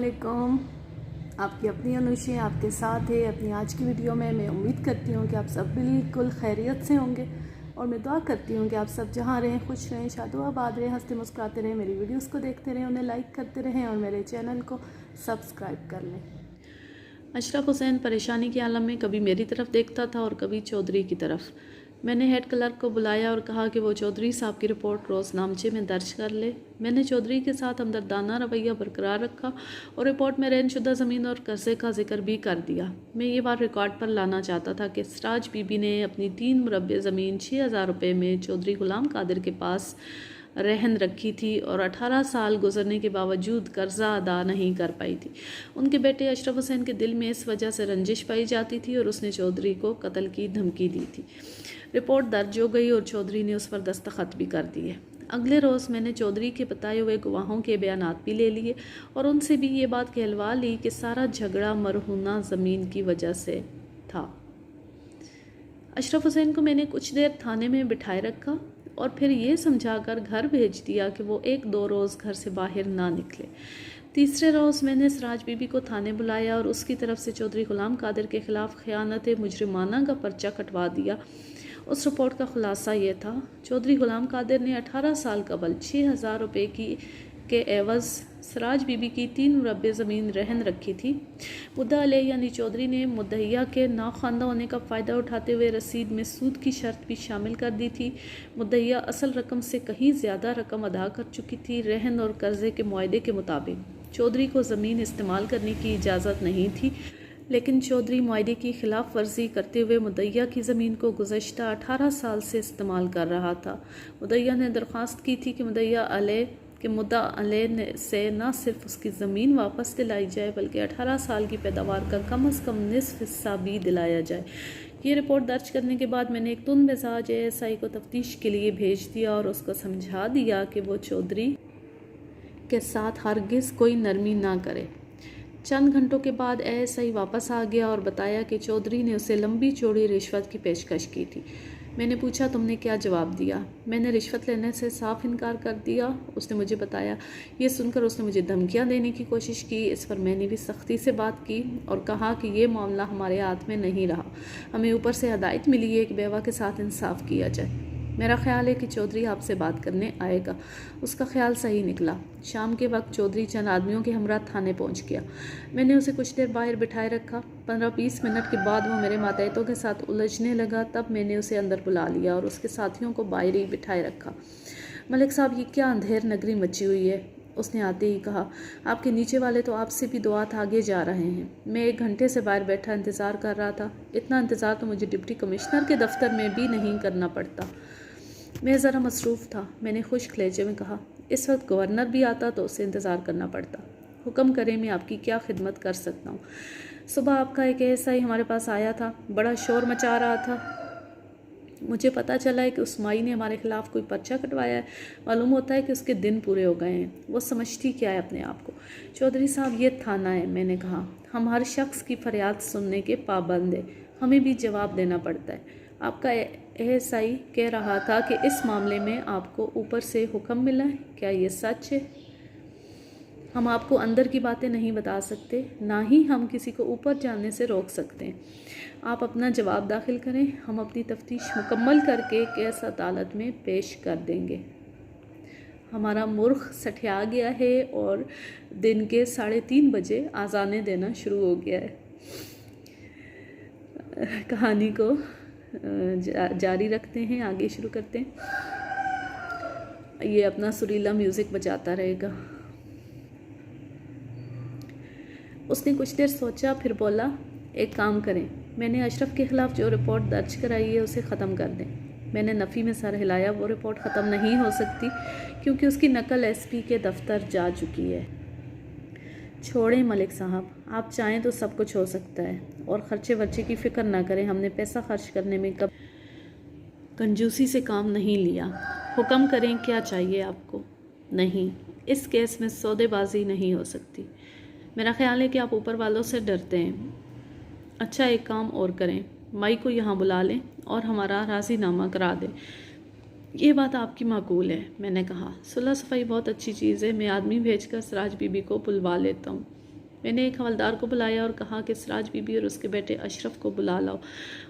अस्सलामुअलैकुम। आपकी अपनी अनुशी आपके साथ है अपनी आज की वीडियो में। मैं उम्मीद करती हूँ कि आप सब बिल्कुल खैरियत से होंगे और मैं दुआ करती हूँ कि आप सब जहाँ रहें खुश रहें, शादो आबाद रहें, हंसते मुस्कुराते रहें, मेरी वीडियोस को देखते रहें, उन्हें लाइक करते रहें और मेरे चैनल को सब्सक्राइब कर लें। अशरफ हुसैन परेशानी के आलम में कभी मेरी तरफ देखता था और कभी चौधरी की तरफ। मैंने हेड क्लर्क को बुलाया और कहा कि वो चौधरी साहब की रिपोर्ट रोज़नामचे में दर्ज कर ले। मैंने चौधरी के साथ हमदर्दाना रवैया बरकरार रखा और रिपोर्ट में रैनशुदा ज़मीन और कर्जे का जिक्र भी कर दिया। मैं ये बात रिकॉर्ड पर लाना चाहता था कि सराज बीबी ने अपनी 3 मुरब्बे ज़मीन 6,000 रुपये में चौधरी गुलाम कादिर के पास रहन रखी थी और 18 साल गुजरने के बावजूद कर्जा अदा नहीं कर पाई थी। उनके बेटे अशरफ हुसैन के दिल में इस वजह से रंजिश पाई जाती थी और उसने चौधरी को कत्ल की धमकी दी थी। रिपोर्ट दर्ज हो गई और चौधरी ने उस पर दस्तखत भी कर दिए। अगले रोज़ मैंने चौधरी के बताए हुए गवाहों के बयानात भी ले लिए और उनसे भी ये बात कहलवा ली कि सारा झगड़ा मरहूना ज़मीन की वजह से था। अशरफ हुसैन को मैंने कुछ देर थाने में बिठाए रखा और फिर ये समझाकर घर भेज दिया कि वो 1-2 रोज़ घर से बाहर ना निकले। तीसरे रोज़ मैंने सराज बीबी को थाने बुलाया और उसकी तरफ से चौधरी गुलाम कादिर के ख़िलाफ़ ख़यानत मुजरिमाना का पर्चा कटवा दिया। उस रिपोर्ट का खुलासा ये था, चौधरी गुलाम कादिर ने 18 साल कबल 6,000 रुपये के एवज़ सराज बीबी की 3 मुरब्बे ज़मीन रहन रखी थी। मुद्दा अलैह यानी चौधरी ने मुद्दइया के नाख्वानदा होने का फ़ायदा उठाते हुए रसीद में सूद की शर्त भी शामिल कर दी थी। मुद्दइया असल रकम से कहीं ज़्यादा रकम अदा कर चुकी थी। रहन और कर्ज़े के मुआहदे के मुताबिक चौधरी को ज़मीन इस्तेमाल करने की इजाज़त नहीं थी, लेकिन चौधरी मुआहदे की खिलाफ वर्जी करते हुए मुद्दइया की ज़मीन को गुज़श्ता 18 साल से इस्तेमाल कर रहा था। मुद्दइया ने दरख्वास्त की थी कि मुद्दा अलैह से न सिर्फ उसकी ज़मीन वापस दिलाई जाए बल्कि 18 साल की पैदावार का कम अज़ कम निस्फ हिस्सा भी दिलाया जाए। ये रिपोर्ट दर्ज करने के बाद मैंने एक तुंद मिजाज ASI को तफ्तीश के लिए भेज दिया और उसको समझा दिया कि वो चौधरी के साथ हरगिज़ कोई नरमी ना करे। चंद घंटों के बाद ASI वापस आ गया और बताया कि चौधरी ने उसे लंबी चौड़ी रिश्वत की पेशकश की थी। मैंने पूछा, तुमने क्या जवाब दिया? मैंने रिश्वत लेने से साफ इनकार कर दिया, उसने मुझे बताया। ये सुनकर उसने मुझे धमकियां देने की कोशिश की। इस पर मैंने भी सख्ती से बात की और कहा कि ये मामला हमारे हाथ में नहीं रहा, हमें ऊपर से हदायत मिली है कि बेवा के साथ इंसाफ किया जाए। मेरा ख्याल है कि चौधरी आपसे बात करने आएगा। उसका ख्याल सही निकला। शाम के वक्त चौधरी चंद आदमियों के हमरा थाने पहुंच गया। मैंने उसे कुछ देर बाहर बिठाए रखा। 15-20 मिनट के बाद वो मेरे मातहतों के साथ उलझने लगा। तब मैंने उसे अंदर बुला लिया और उसके साथियों को बाहर ही बिठाए रखा। मलिक साहब, ये क्या अंधेर नगरी मची हुई है? उसने आते ही कहा। आपके नीचे वाले तो आपसे भी 2 हाथ आगे जा रहे हैं। मैं 1 घंटे से बाहर बैठा इंतज़ार कर रहा था। इतना इंतज़ार तो मुझे डिप्टी कमिश्नर के दफ्तर में भी नहीं करना पड़ता। मैं ज़रा मसरूफ़ था, मैंने खुश्क लहजे में कहा। इस वक्त गवर्नर भी आता तो उसे इंतज़ार करना पड़ता। हुक्म करें, मैं आपकी क्या खिदमत कर सकता हूँ? सुबह आपका एक ASI हमारे पास आया था, बड़ा शोर मचा रहा था। मुझे पता चला है कि उस माई ने हमारे ख़िलाफ़ कोई पर्चा कटवाया है। मालूम होता है कि उसके दिन पूरे हो गए हैं। वो समझती क्या है अपने आप को? चौधरी साहब, ये थाना है, मैंने कहा। हम हर शख्स की फरियाद सुनने के पाबंद हैं, हमें भी जवाब देना पड़ता है। आपका ASI कह रहा था कि इस मामले में आपको ऊपर से हुक्म मिला है, क्या ये सच है? हम आपको अंदर की बातें नहीं बता सकते, ना ही हम किसी को ऊपर जाने से रोक सकते हैं। आप अपना जवाब दाखिल करें, हम अपनी तफ्तीश मुकम्मल करके केस अदालत में पेश कर देंगे। हमारा मुर्ख सठिया गया है और दिन के 3:30 बजे आज़ानें देना शुरू हो गया है। कहानी को जारी रखते हैं, आगे शुरू करते हैं। ये अपना सुरीला म्यूज़िक बजाता रहेगा। उसने कुछ देर सोचा, फिर बोला, एक काम करें, मैंने अशरफ के ख़िलाफ़ जो रिपोर्ट दर्ज कराई है उसे ख़त्म कर दें। मैंने नफ़ी में सर हिलाया। वो रिपोर्ट ख़त्म नहीं हो सकती क्योंकि उसकी नकल SP के दफ्तर जा चुकी है। छोड़ें मलिक साहब, आप चाहें तो सब कुछ हो सकता है और ख़र्चे वर्चे की फ़िक्र ना करें। हमने पैसा खर्च करने में कब कंजूसी से काम नहीं लिया। हुक्म करें, क्या चाहिए आपको? नहीं, इस केस में सौदेबाजी नहीं हो सकती। मेरा ख्याल है कि आप ऊपर वालों से डरते हैं। अच्छा, एक काम और करें, माई को यहाँ बुला लें और हमारा राज़ीनामा करा दें। ये बात आपकी माकूल है, मैंने कहा। सुलह सफ़ाई बहुत अच्छी चीज़ है, मैं आदमी भेजकर सराज बीबी को बुलवा लेता हूँ। मैंने एक हवलदार को बुलाया और कहा कि सिराज बीबी और उसके बेटे अशरफ को बुला लाओ,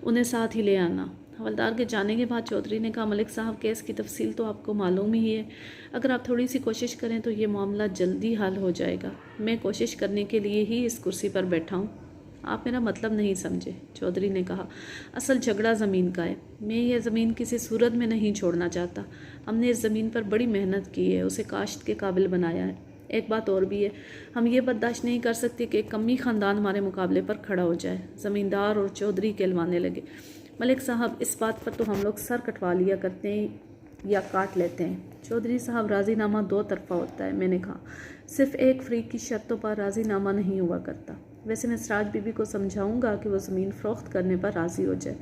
उन्हें साथ ही ले आना। हवलदार के जाने के बाद चौधरी ने कहा, मलिक साहब केस की तफसील तो आपको मालूम ही है, अगर आप थोड़ी सी कोशिश करें तो ये मामला जल्दी हल हो जाएगा। मैं कोशिश करने के लिए ही इस कुर्सी पर बैठा हूँ, आप मेरा मतलब नहीं समझे। चौधरी ने कहा, असल झगड़ा ज़मीन का है, मैं ये ज़मीन किसी सूरत में नहीं छोड़ना चाहता। हमने इस ज़मीन पर बड़ी मेहनत की है, उसे काश्त के काबिल बनाया है। एक बात और भी है, हम ये बर्दाश्त नहीं कर सकते कि एक कमी ख़ानदान हमारे मुकाबले पर खड़ा हो जाए। ज़मींदार और चौधरी कहलवाने लगे, मलिक साहब इस बात पर तो हम लोग सर कटवा लिया करते हैं या काट लेते हैं। चौधरी साहब राज़ीनामा दो तरफ़ा होता है। मैंने कहा, सिर्फ़ एक फ़रीक की शर्तों पर राज़ीनामा नहीं हुआ करता। वैसे मैं सिराज बीबी को समझाऊंगा कि वो ज़मीन फ़रोख्त करने पर राज़ी हो जाए,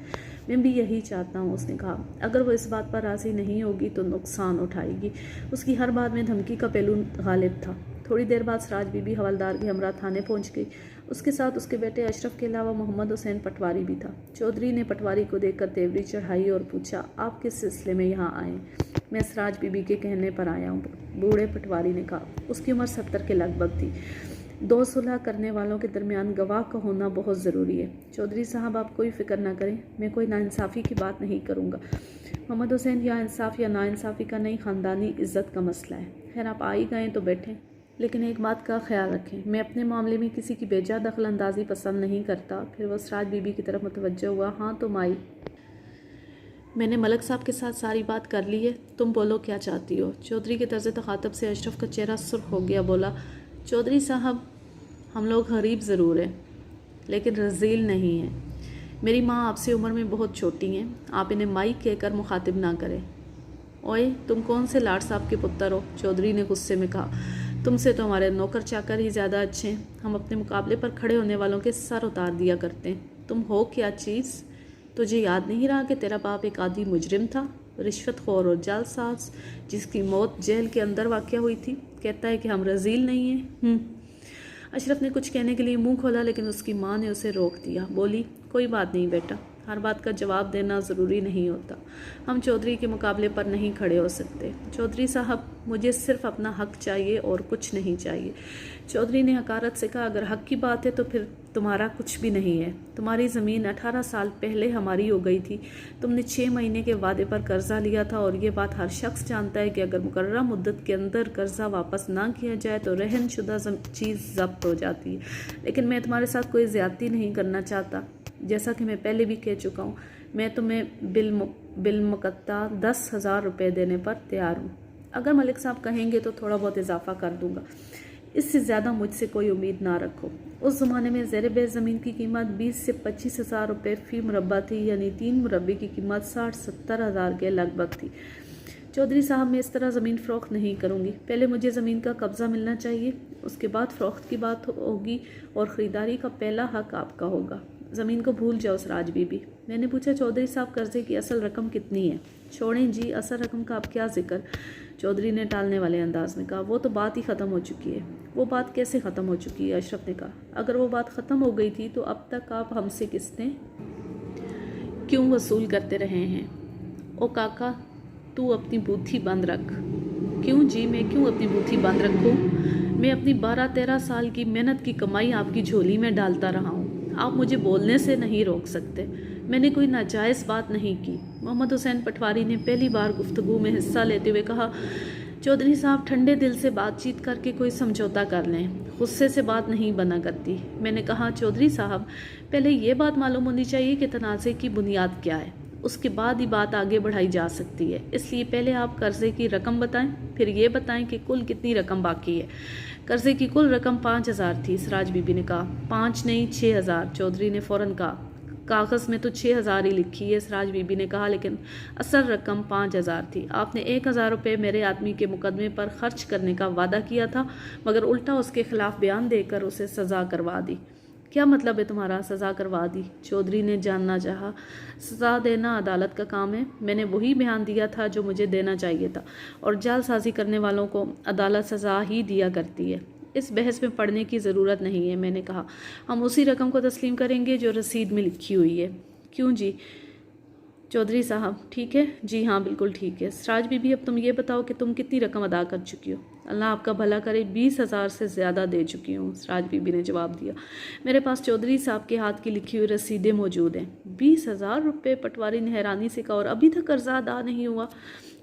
मैं भी यही चाहता हूँ। उसने कहा, अगर वो इस बात पर राज़ी नहीं होगी तो नुकसान उठाएगी। उसकी हर बात में धमकी का पहलू गालिब था। थोड़ी देर बाद सिराज बीबी हवलदार के हमरा थाने पहुँच गई। उसके साथ उसके बेटे अशरफ के अलावा मोहम्मद हुसैन पटवारी भी था। चौधरी ने पटवारी को देखकर तेवरी चढ़ाई और पूछा, आप किस सिलसिले में यहाँ आए? मैं सिराज बीबी के कहने पर आया हूँ, बूढ़े पटवारी ने कहा। उसकी उम्र 70 के लगभग थी। दो सुलह करने वालों के दरमियान गवाह का होना बहुत ज़रूरी है। चौधरी साहब आप कोई फ़िक्र ना करें, मैं कोई नाइंसाफ़ी की बात नहीं करूँगा। मोहम्मद हुसैन, या इंसाफ या नाइंसाफ़ी का नहीं, ख़ानदानी इज़्ज़त का मसला है। खैर आप आ ही गए तो बैठें, लेकिन एक बात का ख्याल रखें, मैं अपने मामले में किसी की बेजा दखल अंदाज़ी पसंद नहीं करता। फिर वो सिराज बीबी की तरफ मुतवज्जो हुआ। हाँ तो माई, मैंने मलिक साहब के साथ सारी बात कर ली है, तुम बोलो क्या चाहती हो। चौधरी के तर्ज़ तखातब से अशरफ का चेहरा सुर्ख हो गया। बोला, चौधरी साहब हम लोग गरीब ज़रूर हैं लेकिन रज़ील नहीं हैं। मेरी माँ आपसे उम्र में बहुत छोटी हैं, आप इन्हें माई कहकर मुखातिब ना करें। ओए तुम कौन से लाड साहब के पुत्र हो? चौधरी ने गुस्से में कहा, तुमसे तो हमारे नौकर चाकर ही ज़्यादा अच्छे हैं। हम अपने मुकाबले पर खड़े होने वालों के सर उतार दिया करते हैं। तुम हो क्या चीज़? तुझे याद नहीं रहा कि तेरा बाप एक आदी मुजरिम था, रिश्वतखोर और जालसाज, जिसकी मौत जेल के अंदर वाक़या हुई थी? कहता है कि हम रज़ील नहीं हैं। अशरफ ने कुछ कहने के लिए मुंह खोला, लेकिन उसकी माँ ने उसे रोक दिया। बोली, कोई बात नहीं बेटा, हर बात का जवाब देना ज़रूरी नहीं होता। हम चौधरी के मुकाबले पर नहीं खड़े हो सकते। चौधरी साहब मुझे सिर्फ अपना हक चाहिए और कुछ नहीं चाहिए। चौधरी ने हकारत से कहा, अगर हक की बात है तो फिर तुम्हारा कुछ भी नहीं है। तुम्हारी ज़मीन 18 साल पहले हमारी हो गई थी। तुमने 6 महीने के वादे पर कर्जा लिया था और ये बात हर शख्स जानता है कि अगर मुकर्रर मुद्दत के अंदर कर्जा वापस ना किया जाए तो रहन शुदा चीज़ जब्त हो जाती है। लेकिन मैं तुम्हारे साथ कोई ज़्यादती नहीं करना चाहता। जैसा कि मैं पहले भी कह चुका हूँ, मैं तुम्हें बिलमुकत्ता 10,000 रुपये देने पर तैयार हूँ। अगर मलिक साहब कहेंगे तो थोड़ा बहुत इजाफा कर दूँगा, इससे ज़्यादा मुझसे कोई उम्मीद ना रखो। उस ज़माने में ज़ेर बेर ज़मीन की कीमत 20 से 25,000 रुपये फ़ी मुरब्बा थी, यानी 3 मुरब्बे की कीमत 60-70 हज़ार के लगभग थी। चौधरी साहब मैं इस तरह ज़मीन फ़रोख्त नहीं करूँगी। पहले मुझे ज़मीन का कब्ज़ा मिलना चाहिए, उसके बाद फ़रोख्त की बात होगी और ख़रीदारी का पहला हक आपका होगा। ज़मीन को भूल जाओ सिराज बीबी। मैंने पूछा, चौधरी साहब कर्ज़े की असल रकम कितनी है? छोड़ें जी, असल रकम का आप क्या जिक्र? चौधरी ने टालने वाले अंदाज में कहा, वो तो बात ही ख़त्म हो चुकी है। वो बात कैसे ख़त्म हो चुकी है? अशरफ ने कहा, अगर वो बात ख़त्म हो गई थी तो अब तक आप हमसे किस्तें क्यों वसूल करते रहे हैं? ओ काका, तू अपनी बूथी बंद रख। क्यों जी, मैं क्यों अपनी बूथी बंद रखूं? मैं अपनी 12-13 साल की मेहनत की कमाई आपकी झोली में डालता रहा हूँ। आप मुझे बोलने से नहीं रोक सकते। मैंने कोई नाजायज़ बात नहीं की। मोहम्मद हुसैन पटवारी ने पहली बार गुफ्तगू में हिस्सा लेते हुए कहा, चौधरी साहब ठंडे दिल से बातचीत करके कोई समझौता कर लें, गुस्से से बात नहीं बना करती। मैंने कहा, चौधरी साहब पहले ये बात मालूम होनी चाहिए कि तनाज़े की बुनियाद क्या है, उसके बाद ही बात आगे बढ़ाई जा सकती है। इसलिए पहले आप कर्ज़े की रकम बताएं, फिर ये बताएं कि कुल कितनी रकम बाकी है। कर्ज़े की कुल रकम 5,000 थी, सिराज बीबी ने कहा। 5 नहीं 6,000, चौधरी ने फ़ौरन कहा। कागज़ में तो 6,000 ही लिखी है, सिराज बीबी ने कहा, लेकिन असल रकम 5,000 थी। आपने 1,000 रुपये मेरे आदमी के मुकदमे पर खर्च करने का वादा किया था, मगर उल्टा उसके खिलाफ बयान देकर उसे सज़ा करवा दी। क्या मतलब है तुम्हारा? सज़ा करवा दी? चौधरी ने जानना चाहा। सज़ा देना अदालत का काम है। मैंने वही बयान दिया था जो मुझे देना चाहिए था, और जालसाजी करने वालों को अदालत सज़ा ही दिया करती है। इस बहस में पढ़ने की ज़रूरत नहीं है। मैंने कहा, हम उसी रकम को तस्लीम करेंगे जो रसीद में लिखी हुई है। क्यों जी? चौधरी साहब ठीक है, जी हाँ बिल्कुल ठीक है। सराज बीबी अब तुम ये बताओ कि तुम कितनी रकम अदा कर चुकी हो। अल्लाह आपका भला करे, 20,000 से ज़्यादा दे चुकी हूँ, सराज बीबी ने जवाब दिया। मेरे पास चौधरी साहब के हाथ की लिखी हुई रसीदें मौजूद हैं। 20,000 रुपये, पटवारी ने हैरानी से कहा, और अभी तक कर्जा अदा नहीं हुआ।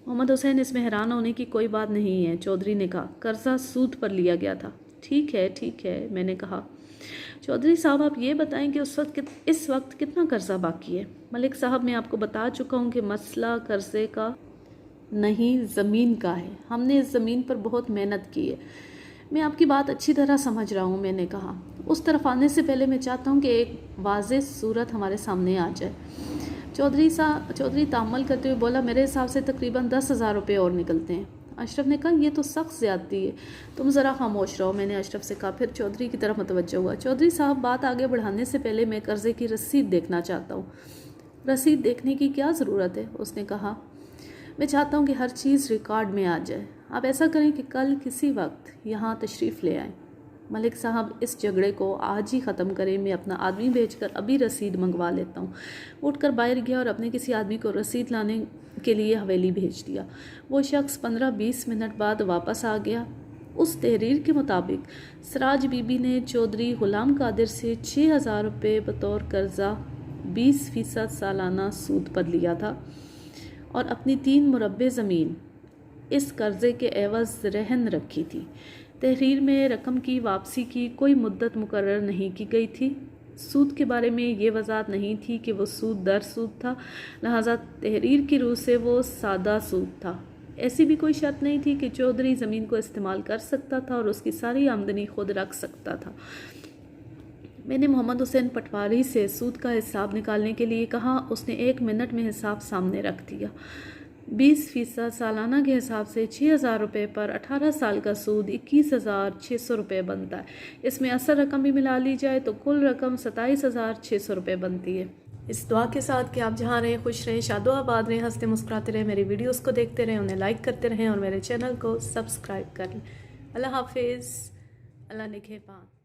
मोहम्मद हुसैन, इसमें हैरान होने की कोई बात नहीं है, चौधरी ने कहा, कर्जा सूद पर लिया गया था। ठीक है, मैंने कहा। चौधरी साहब आप ये बताएं कि इस वक्त कितना कर्जा बाकी है। मलिक साहब, मैं आपको बता चुका हूँ कि मसला कर्जे का नहीं, ज़मीन का है। हमने इस ज़मीन पर बहुत मेहनत की है। मैं आपकी बात अच्छी तरह समझ रहा हूँ, मैंने कहा। उस तरफ आने से पहले मैं चाहता हूँ कि एक वाज़ेह सूरत हमारे सामने आ जाए। चौधरी ताम्मल करते हुए बोला, मेरे हिसाब से तकरीबन 10,000 रुपये और निकलते हैं। अशरफ ने कहा, ये तो सख्त ज़्यादती है, तुम ज़रा खामोश रहो, मैंने अशरफ से कहा। फिर चौधरी की तरफ मुतवज्जो हुआ। चौधरी साहब, बात आगे बढ़ाने से पहले मैं कर्ज़े की रसीद देखना चाहता हूँ। रसीद देखने की क्या ज़रूरत है, उसने कहा। मैं चाहता हूँ कि हर चीज़ रिकॉर्ड में आ जाए। आप ऐसा करें कि कल किसी वक्त यहाँ तशरीफ़ ले आएँ। मलिक साहब, इस झगड़े को आज ही ख़त्म करें, मैं अपना आदमी भेजकर अभी रसीद मंगवा लेता हूँ। उठकर बाहर गया और अपने किसी आदमी को रसीद लाने के लिए हवेली भेज दिया। वो शख्स 15-20 मिनट बाद वापस आ गया। उस तहरीर के मुताबिक सराज बीबी ने चौधरी गुलाम कादिर से 6,000 रुपये बतौर कर्जा 20% सालाना सूद पर लिया था और अपनी 3 मुरब्बे ज़मीन इस कर्ज़े के एवज़ रहन रखी थी। तहरीर में रकम की वापसी की कोई मुद्दत मुकर्रर नहीं की गई थी। सूद के बारे में ये वजाहत नहीं थी कि वो सूद दर सूद था, लिहाजा तहरीर की रूह से वो सादा सूद था। ऐसी भी कोई शर्त नहीं थी कि चौधरी ज़मीन को इस्तेमाल कर सकता था और उसकी सारी आमदनी खुद रख सकता था। मैंने मोहम्मद हुसैन पटवारी से सूद का हिसाब निकालने के लिए कहा। उसने 1 मिनट में हिसाब सामने रख दिया। 20% सालाना के हिसाब से 6,000 रुपये पर 18 साल का सूद 21,600 रुपये बनता है। इसमें असल रकम भी मिला ली जाए तो कुल रकम 27,600 रुपये बनती है। इस दुआ के साथ कि आप जहाँ रहें खुश रहें, शादो आबाद रहें, हंसते मुस्कुराते रहें, मेरी वीडियोस को देखते रहें, उन्हें लाइक करते रहें और मेरे चैनल को सब्सक्राइब कर लें। अल्लाह हाफिज़, अल्लाह निगहबान।